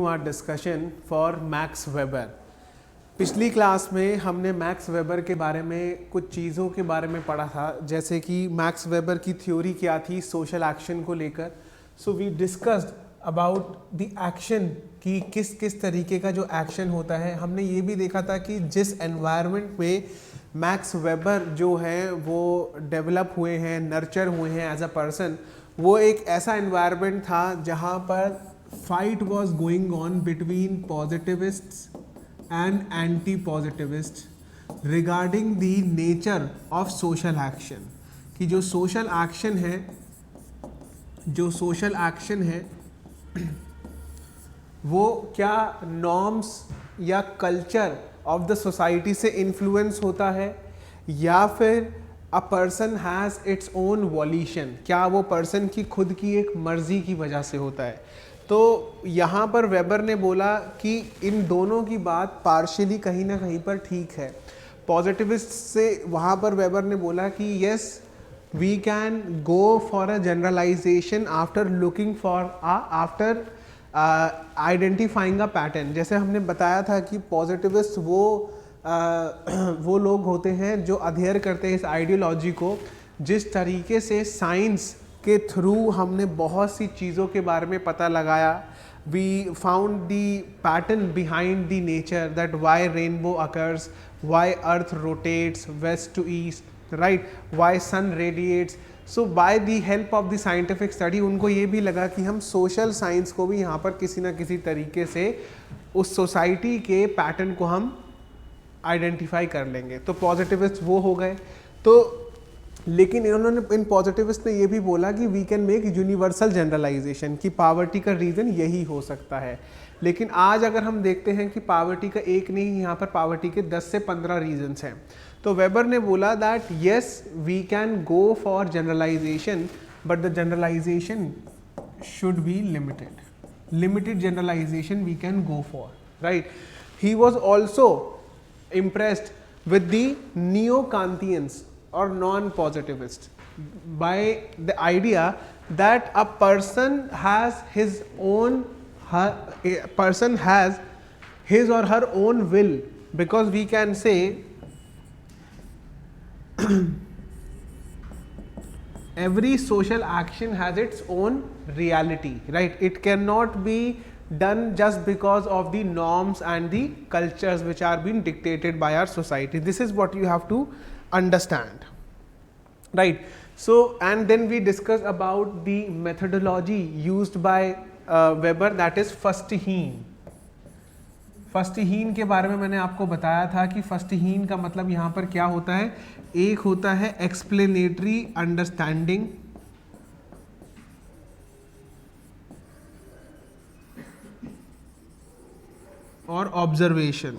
Our discussion for Max Weber. पिछली class में हमने मैक्स वेबर के बारे में कुछ चीज़ों के बारे में पढ़ा था, जैसे कि मैक्स वेबर की थ्योरी क्या थी सोशल एक्शन को लेकर। So we discussed about the action कि किस किस तरीके का जो एक्शन होता है। हमने ये भी देखा था कि जिस एनवायरनमेंट में मैक्स वेबर जो है वो डेवलप हुए हैं, नर्चर हुए हैं एज अ पर्सन, वो एक ऐसा एनवायरनमेंट था जहाँ पर fight was going on between positivists and anti-positivists regarding the nature of social action। कि जो social action है वो क्या नॉर्म्स या कल्चर ऑफ द सोसाइटी से इन्फ्लुएंस होता है, या फिर a person has its own violation, क्या वो पर्सन की खुद की एक मर्जी की वजह से होता है। तो यहाँ पर वेबर ने बोला कि इन दोनों की बात पार्शियली कहीं ना कहीं पर ठीक है। पॉजिटिविस्ट से वहाँ पर वेबर ने बोला कि yes we can go for a generalisation after looking for after identifying a pattern. जैसे हमने बताया था कि पॉजिटिविस्ट वो लोग होते हैं जो अध्ययन करते हैं इस आइडियोलॉजी को, जिस तरीके से साइंस के थ्रू हमने बहुत सी चीज़ों के बारे में पता लगाया। We found the pattern behind the nature, that why rainbow occurs, why earth rotates west to east, right, why sun radiates. So by the help of the scientific study उनको ये भी लगा कि हम सोशल साइंस को भी यहाँ पर किसी ना किसी तरीके से उस सोसाइटी के पैटर्न को हम आइडेंटिफाई कर लेंगे। तो पॉजिटिविस्ट वो हो गए। तो लेकिन इन्होंने इन पॉजिटिविस्ट ने ये भी बोला कि we can make universal generalisation, कि पावर्टी का रीज़न यही हो सकता है। लेकिन आज अगर हम देखते हैं कि पावर्टी का एक नहीं, यहाँ पर पावर्टी के 10 से 15 रीजन्स हैं। तो वेबर ने बोला that yes we can go for generalisation, but the generalisation should be limited generalisation we can go for, right. He was also impressed with the neo-Kantians or non-positivists by the idea that a person has his or her own will, because we can say every social action has its own reality, right? It cannot be done just because of the norms and the cultures which are being dictated by our society. This is what you have to understand, right? So and then we discuss about the methodology used by Weber, that is फस्टहीन। फस्टहीन के बारे में मैंने आपको बताया था कि फस्टहीन का मतलब यहाँ पर क्या होता है। एक होता है एक्सप्लेनेटरी अंडरस्टैंडिंग, और ऑब्जर्वेशन।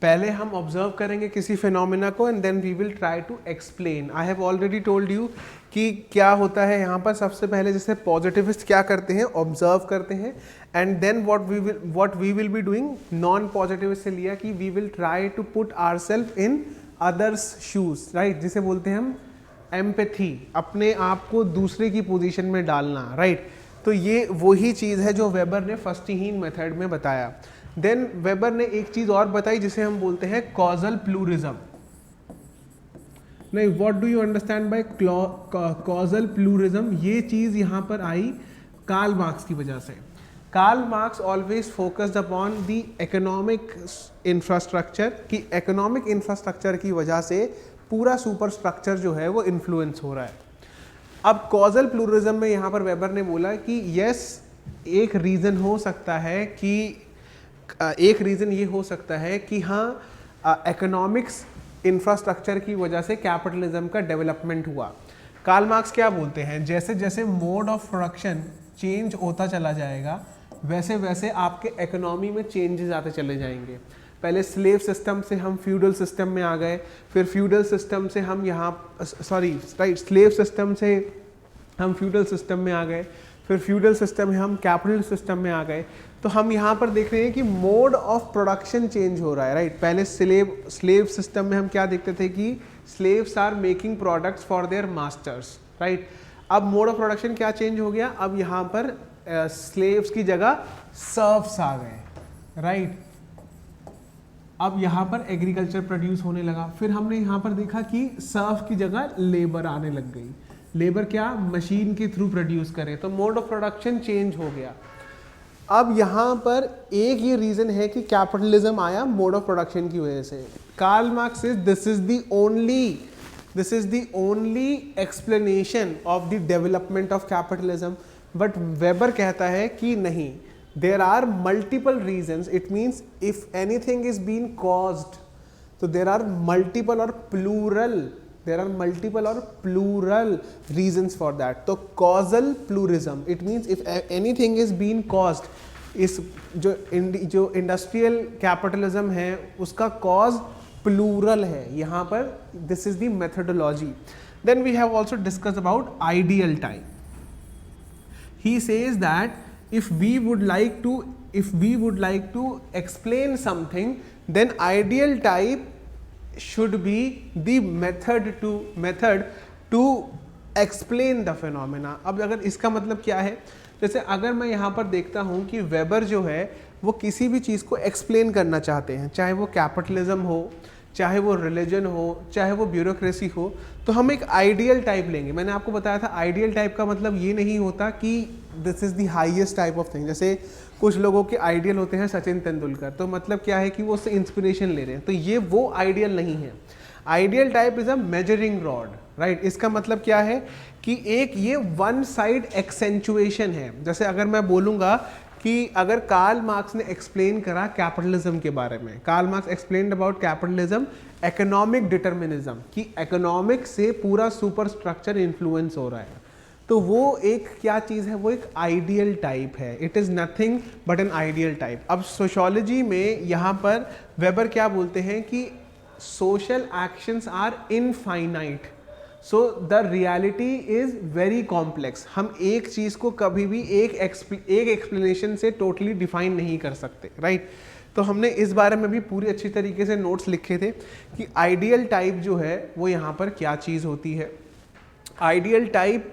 पहले हम ऑब्जर्व करेंगे किसी फिनोमिना को and then we will try to explain. I have already told you कि क्या होता है यहाँ पर। सबसे पहले जैसे पॉजिटिविस्ट क्या करते हैं, ऑब्जर्व करते हैं, and then what we will be doing. Non positivist से लिया कि we will try to put ourself in others shoes, right, जिसे बोलते हैं हम एम्पैथी, अपने आप को दूसरे की पोजीशन में डालना, राइट। तो ये वही चीज़ है जो वेबर ने फस्टहीन मेथड में बताया। देन वेबर ने एक चीज़ और बताई जिसे हम बोलते हैं कॉजल प्लूरिज्म। नहीं, what do you understand by causal pluralism? ये चीज़ यहाँ पर आई कार्ल मार्क्स की वजह से। Karl Marx always focused upon the economic infrastructure, कि इकोनॉमिक इंफ्रास्ट्रक्चर की वजह से पूरा सुपर स्ट्रक्चर जो है वो इन्फ्लुएंस हो रहा है। अब कॉजल प्लूरिज्म में यहाँ पर वेबर ने बोला कि यस एक रीज़न हो सकता है कि ये हो सकता है कि हाँ इकोनॉमिक्स इंफ्रास्ट्रक्चर की वजह से कैपिटलिज्म का डेवलपमेंट हुआ। कार्ल मार्क्स क्या बोलते हैं, जैसे जैसे मोड ऑफ प्रोडक्शन चेंज होता चला जाएगा वैसे वैसे आपके इकोनॉमी में चेंजेस आते चले जाएंगे। पहले स्लेव सिस्टम से हम फ्यूडल सिस्टम में आ गए, फिर फ्यूडल सिस्टम से हम स्लेव सिस्टम से हम फ्यूडल सिस्टम में आ गए, फिर फ्यूडल सिस्टम में हम कैपिटल सिस्टम में आ गए। तो हम यहाँ पर देख रहे हैं कि मोड ऑफ प्रोडक्शन चेंज हो रहा है, राइट। पहले स्लेव सिस्टम में हम क्या देखते थे कि slaves are making products for their masters, right. अब मोड ऑफ प्रोडक्शन क्या चेंज हो गया, अब यहाँ पर स्लेव्स की जगह सर्व्स आ गए, राइट। अब यहाँ पर एग्रीकल्चर प्रोड्यूस होने लगा। फिर हमने यहाँ पर देखा कि सर्व की जगह लेबर आने लग गई। लेबर क्या, मशीन के थ्रू प्रोड्यूस करे, तो मोड ऑफ प्रोडक्शन चेंज हो गया। अब यहाँ पर एक ये रीजन है कि कैपिटलिज्म आया मोड ऑफ प्रोडक्शन की वजह से। Karl Marx says this is the only explanation of the development of capitalism. But Weber कहता है कि नहीं, there are multiple reasons. It means if anything is being caused, so there are multiple or plural reasons for that. So causal pluralism, it means if anything is being caused, इस जो industrial capitalism है उसका cause plural है यहाँ पर। This is the methodology. Then we have also discuss about ideal time. He says that if we would like to explain something, then ideal type should be the method to explain the phenomena. अब अगर इसका मतलब क्या है, जैसे अगर मैं यहाँ पर देखता हूँ कि वेबर जो है वो किसी भी चीज़ को एक्सप्लेन करना चाहते हैं, चाहे वो कैपिटलिज्म हो, चाहे वो रिलीजन हो, चाहे वो ब्यूरोक्रेसी हो, तो हम एक आइडियल टाइप लेंगे। मैंने आपको बताया था आइडियल टाइप का मतलब ये नहीं होता कि this is the highest type of thing. जैसे कुछ लोगों के आइडियल होते हैं सचिन तेंदुलकर, तो मतलब क्या है कि वो उससे इंस्पिरेशन ले रहे हैं, तो ये वो आइडियल नहीं है। Ideal type is a measuring rod, right. इसका मतलब क्या है कि एक ये वन साइड एक्सेंचुएशन है। जैसे अगर मैं बोलूँगा कि अगर कार्ल मार्क्स ने एक्सप्लेन करा कैपिटलिज्म के बारे में, Karl Marx explained about capitalism economic determinism, कि इकोनॉमिक से पूरा सुपर स्ट्रक्चर इन्फ्लुएंस हो रहा है, तो वो एक क्या चीज़ है, वो एक आइडियल टाइप है। It is nothing but an ideal type. अब सोशियोलॉजी में यहाँ पर वेबर क्या बोलते हैं कि social actions are infinite, so the reality is very complex. हम एक चीज़ को कभी भी एक एक्सप्लेनेशन से टोटली डिफाइन नहीं कर सकते, राइट। तो हमने इस बारे में भी पूरी अच्छी तरीके से नोट्स लिखे थे कि आइडियल टाइप जो है वो यहाँ पर क्या चीज़ होती है। आइडियल टाइप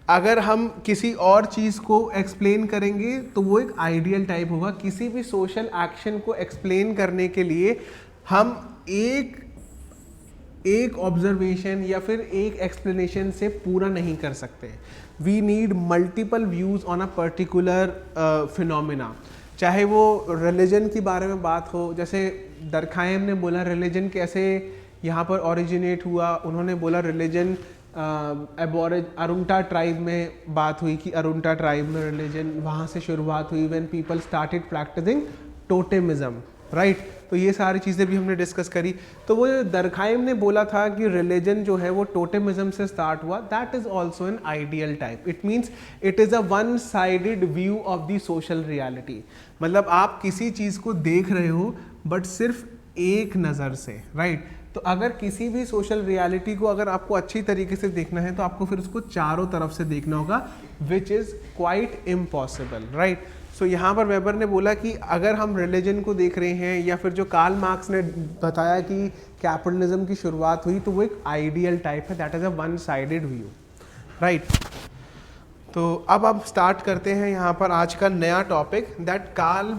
अगर हम किसी और चीज़ को एक्सप्लेन करेंगे तो वो एक आइडियल टाइप होगा। किसी भी सोशल एक्शन को एक्सप्लेन करने के लिए हम एक ऑब्जर्वेशन या फिर एक एक्सप्लेनेशन से पूरा नहीं कर सकते। We need multiple views on a particular phenomena. चाहे वो रिलीजन के बारे में बात हो, जैसे दरखायम ने बोला रिलीजन कैसे यहाँ पर ओरिजिनेट हुआ। उन्होंने बोला रिलीजन अरुंटा ट्राइब में बात हुई कि अरुंटा ट्राइब में रिलीजन वहाँ से शुरुआत हुई when people started practising totemism, right. तो ये सारी चीज़ें भी हमने डिस्कस करी। तो वो दरखाइम ने बोला था कि रिलीजन जो है वो टोटेमिज्म से स्टार्ट हुआ, that is also an ideal type. It means it is a one sided view of the social reality. मतलब आप किसी चीज़ को देख रहे हो बट सिर्फ एक नज़र से, राइट। तो अगर किसी भी सोशल रियलिटी को अगर आपको अच्छी तरीके से देखना है तो आपको फिर उसको चारों तरफ से देखना होगा, which is quite impossible, right. So यहाँ पर वेबर ने बोला कि अगर हम रिलीजन को देख रहे हैं या फिर जो कार्ल मार्क्स ने बताया कि कैपिटलिज्म की शुरुआत हुई, तो वो एक आइडियल टाइप है, that is a one sided view, right. तो अब आप स्टार्ट करते हैं यहाँ पर आज का नया टॉपिक, दैट कार्ल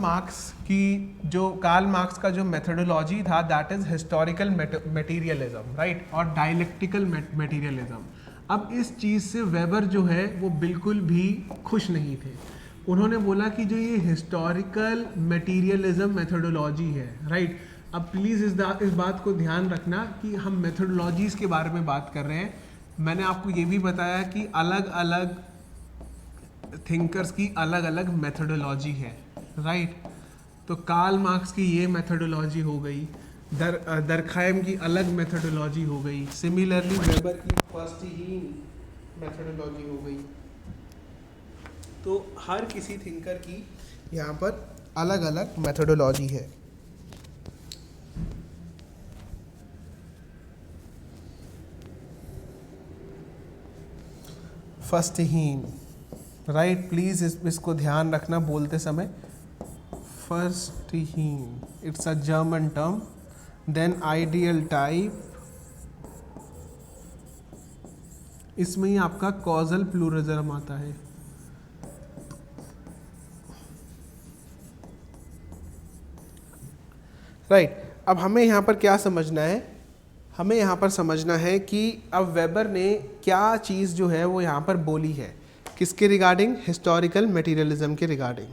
मार्क्स का जो मेथोडोलॉजी था that is historical materialism, right, और डायलेक्टिकल मटेरियलिज्म। अब इस चीज़ से वेबर जो है वो बिल्कुल भी खुश नहीं थे। उन्होंने बोला कि जो ये हिस्टोरिकल मटेरियलिज्म मेथोडोलॉजी है, राइट। अब प्लीज़ इस बात को ध्यान रखना कि हम मेथोडोलॉजीज़ के बारे में बात कर रहे हैं। मैंने आपको ये भी बताया कि अलग अलग थिंकर्स की अलग अलग मेथोडोलॉजी है, राइट। तो कार्ल मार्क्स की ये मेथोडोलॉजी हो गई, दरखाइम की अलग मेथोडोलॉजी हो गई, सिमिलरली वेबर की फर्स्टहीन मेथोडोलॉजी हो गई। तो हर किसी थिंकर की यहाँ पर अलग अलग मेथोडोलॉजी है। फर्स्टहीन, राइट, प्लीज़ इसको ध्यान रखना बोलते समय। Verstehen, it's a German term. Then ideal type, इसमें ही आपका कॉजल प्लूरलिज्म आता है। राइट अब हमें यहाँ पर क्या समझना है, हमें यहाँ पर समझना है कि अब वेबर ने क्या चीज़ जो है वो यहाँ पर बोली है, किसके रिगार्डिंग, हिस्टोरिकल मटेरियलिज्म के रिगार्डिंग।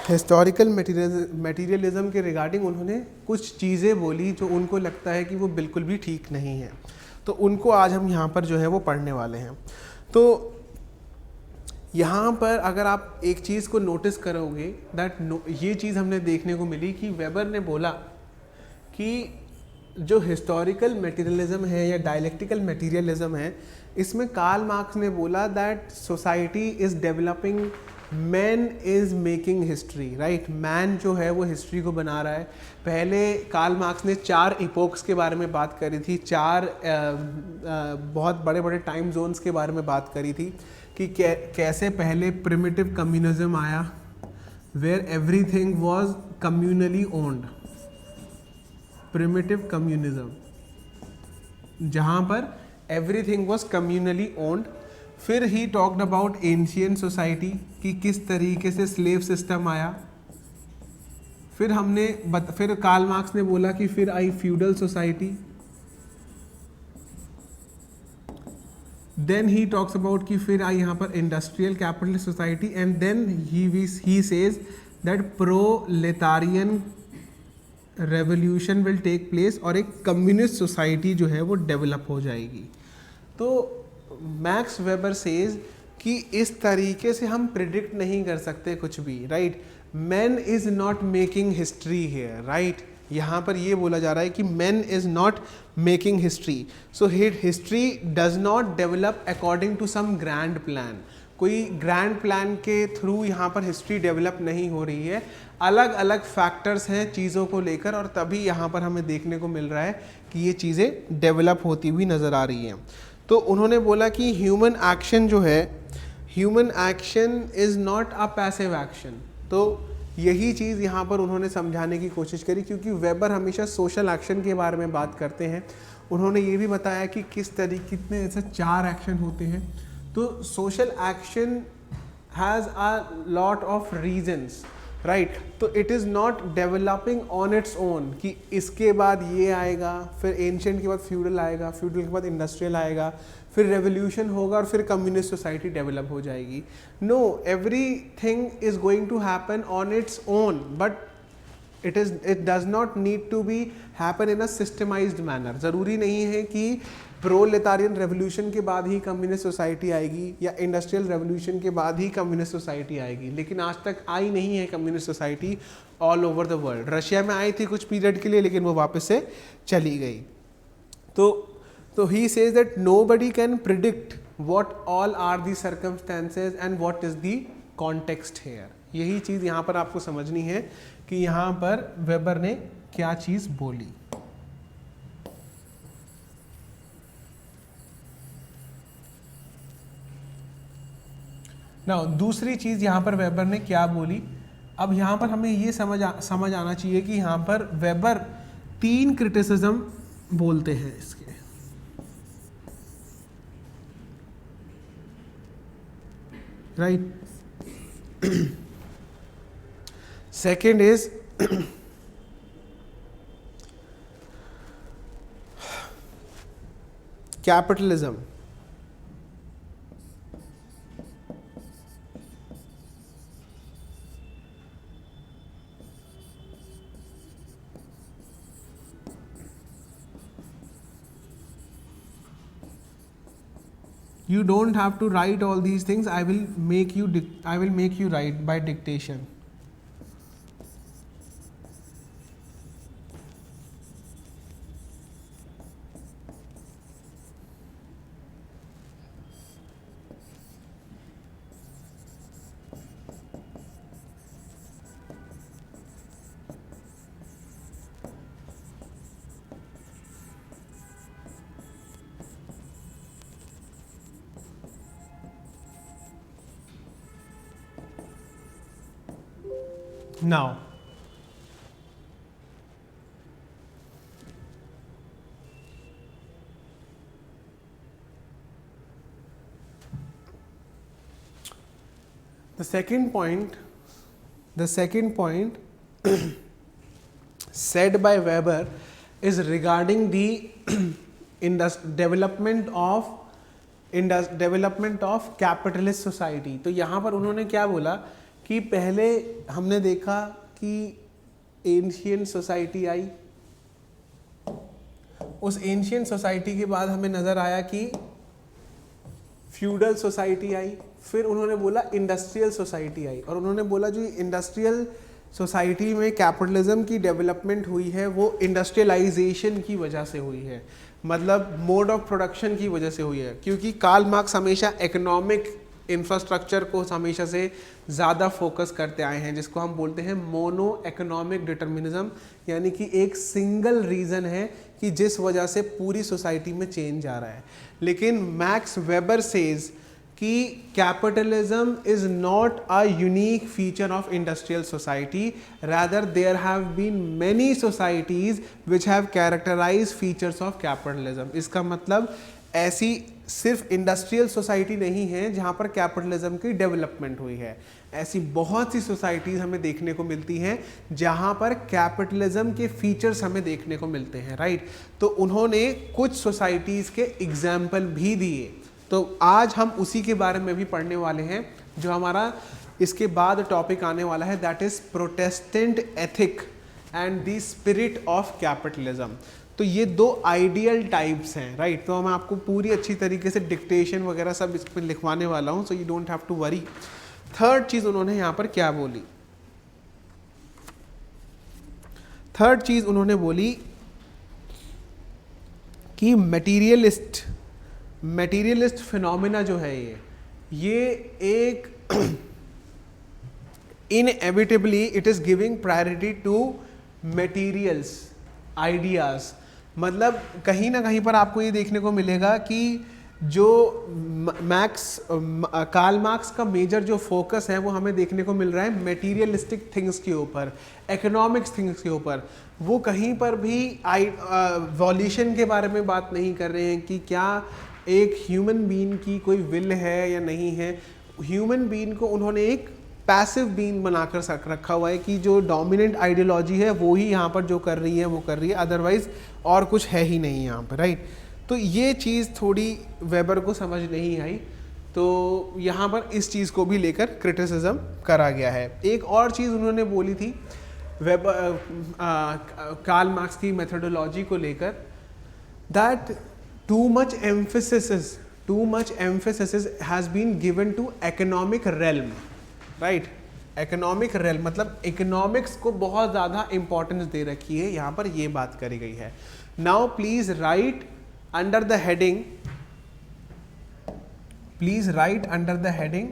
हिस्टोरिकल मटेरियलिज्म के रिगार्डिंग उन्होंने कुछ चीज़ें बोली जो उनको लगता है कि वो बिल्कुल भी ठीक नहीं है, तो उनको आज हम यहाँ पर जो है वो पढ़ने वाले हैं। तो यहाँ पर अगर आप एक चीज़ को नोटिस करोगे दैट ये चीज़ हमने देखने को मिली कि वेबर ने बोला कि जो हिस्टोरिकल मटेरियलिज्म है या डायलेक्टिकल मटेरियलिज्म है, इसमें कार्ल मार्क्स ने बोला that society is developing, man is making history. Right, man जो है वो हिस्ट्री को बना रहा है। पहले कार्ल मार्क्स ने 4 इपोक्स के बारे में बात करी थी, 4 बहुत बड़े बड़े टाइम जोन्स के बारे में बात करी थी कि कैसे पहले प्रिमिटिव कम्युनिज्म आया where everything was communally owned, primitive communism जहाँ पर एवरीथिंग वाज कम्युनली ओन्ड। फिर he talked about ancient society कि किस तरीके से स्लेव सिस्टम आया। फिर कार्ल मार्क्स ने बोला कि फिर आई feudal society. Then he talks about कि फिर आई यहाँ पर industrial capitalist society, and then he says that proletarian revolution will take place और एक कम्युनिस्ट सोसाइटी जो है वो डेवलप हो जाएगी। तो मैक्स वेबर सेज कि इस तरीके से हम प्रिडिक्ट नहीं कर सकते कुछ भी। Right, man is not making history here. Right, यहाँ पर ये बोला जा रहा है कि man is not making history, so history does not develop according to some grand plan. कोई ग्रैंड प्लान के थ्रू यहाँ पर हिस्ट्री डेवलप नहीं हो रही है, अलग अलग फैक्टर्स हैं चीज़ों को लेकर, और तभी यहाँ पर हमें देखने को मिल रहा है कि ये चीज़ें डेवलप होती हुई नज़र आ रही हैं। तो उन्होंने बोला कि ह्यूमन एक्शन जो है, human action is not a passive action. तो यही चीज़ यहाँ पर उन्होंने समझाने की कोशिश करी, क्योंकि वेबर हमेशा सोशल एक्शन के बारे में बात करते हैं। उन्होंने ये भी बताया कि किस तरीके, कितने ऐसे 4 एक्शन होते हैं। तो social action has a lot of reasons. Right, तो it is not developing on its own कि इसके बाद ये आएगा, फिर एंशिएंट के बाद फ्यूडल आएगा, फ्यूडल के बाद इंडस्ट्रियल आएगा, फिर रेवोल्यूशन होगा और फिर कम्युनिस्ट सोसाइटी डेवलप हो जाएगी। No, everything is going to happen on its own, but it does not need to be happen in a systemised manner. ज़रूरी नहीं है कि प्रोलेटारियन रेवोल्यूशन के बाद ही कम्युनिस्ट सोसाइटी आएगी या इंडस्ट्रियल रेवोल्यूशन के बाद ही कम्युनिस्ट सोसाइटी आएगी, लेकिन आज तक आई नहीं है communist society all over the world. Russia में आई थी कुछ पीरियड के लिए, लेकिन वो वापस से चली गई। तो he says that nobody can predict what all are the circumstances and what is the context here. यही चीज़ यहाँ पर आपको समझनी है कि यहाँ पर वेबर ने क्या चीज़ बोली। ना दूसरी चीज़ यहाँ पर वेबर ने क्या बोली, अब यहाँ पर हमें ये समझ आना चाहिए कि यहाँ पर वेबर 3 क्रिटिसिज्म बोलते हैं इसके। Right, second is capitalism. You don't have to write all these things. I will make you write by dictation. Now, The second point said by Weber is regarding the development of capitalist society. तो यहाँ पर उन्होंने क्या बोला कि पहले हमने देखा कि एंशियंट सोसाइटी आई, उस एंशियंट सोसाइटी के बाद हमें नजर आया कि फ्यूडल सोसाइटी आई, फिर उन्होंने बोला इंडस्ट्रियल सोसाइटी आई, और उन्होंने बोला जो इंडस्ट्रियल सोसाइटी में कैपिटलिज्म की डेवलपमेंट हुई है वो इंडस्ट्रियलाइजेशन की वजह से हुई है, मतलब मोड ऑफ प्रोडक्शन की वजह से हुई है, क्योंकि कार्ल मार्क्स हमेशा इकोनॉमिक इंफ्रास्ट्रक्चर को हमेशा से ज़्यादा फोकस करते आए हैं, जिसको हम बोलते हैं मोनो इकोनॉमिक डिटर्मिनिज्म, यानी कि एक सिंगल रीज़न है कि जिस वजह से पूरी सोसाइटी में चेंज आ रहा है। लेकिन मैक्स वेबर सेज कि capitalism is not a unique feature of industrial society, rather there have been many societies which have characterise features of capitalism. इसका मतलब ऐसी सिर्फ इंडस्ट्रियल सोसाइटी नहीं है जहाँ पर कैपिटलिज्म की डेवलपमेंट हुई है, ऐसी बहुत सी सोसाइटीज़ हमें देखने को मिलती हैं जहाँ पर कैपिटलिज्म के फीचर्स हमें देखने को मिलते हैं, राइट। तो उन्होंने कुछ सोसाइटीज़ के एग्जाम्पल भी दिए, तो आज हम उसी के बारे में भी पढ़ने वाले हैं। जो हमारा इसके बाद टॉपिक आने वाला है that is Protestant ethic and the spirit of capitalism. तो ये दो आइडियल टाइप्स हैं, राइट। तो मैं आपको पूरी अच्छी तरीके से डिक्टेशन वगैरह सब इस पर लिखवाने वाला हूँ, so you don't have to worry. Third चीज़ उन्होंने यहाँ पर क्या बोली, थर्ड चीज़ उन्होंने बोली कि मटेरियलिस्ट फिनोमिना जो है ये एक inevitably it is giving priority to materials ideas. मतलब कहीं ना कहीं पर आपको ये देखने को मिलेगा कि जो कार्ल मार्क्स का मेजर जो फोकस है वो हमें देखने को मिल रहा है मटेरियलिस्टिक थिंग्स के ऊपर, इकोनॉमिक्स थिंग्स के ऊपर। वो कहीं पर भी वॉल्यूशन के बारे में बात नहीं कर रहे हैं कि क्या एक ह्यूमन बीइंग की कोई विल है या नहीं है। ह्यूमन बीइंग को उन्होंने एक पैसिव बीइंग बनाकर रखा हुआ है कि जो डोमिनेंट आइडियोलॉजी है वो ही यहाँ पर जो कर रही है वो कर रही है, अदरवाइज और कुछ है ही नहीं यहाँ पर, राइट। तो ये चीज़ थोड़ी वेबर को समझ नहीं आई, तो यहाँ पर इस चीज़ को भी लेकर क्रिटिसिज्म करा गया है। एक और चीज़ उन्होंने बोली थी कार्ल मार्क्स की मेथोडोलॉजी को लेकर, that too much emphasis has been given to economic realm, right? economic realm मतलब economics को बहुत ज़्यादा importance दे रखी है, यहाँ पर ये बात करी गई है। Now please write under the heading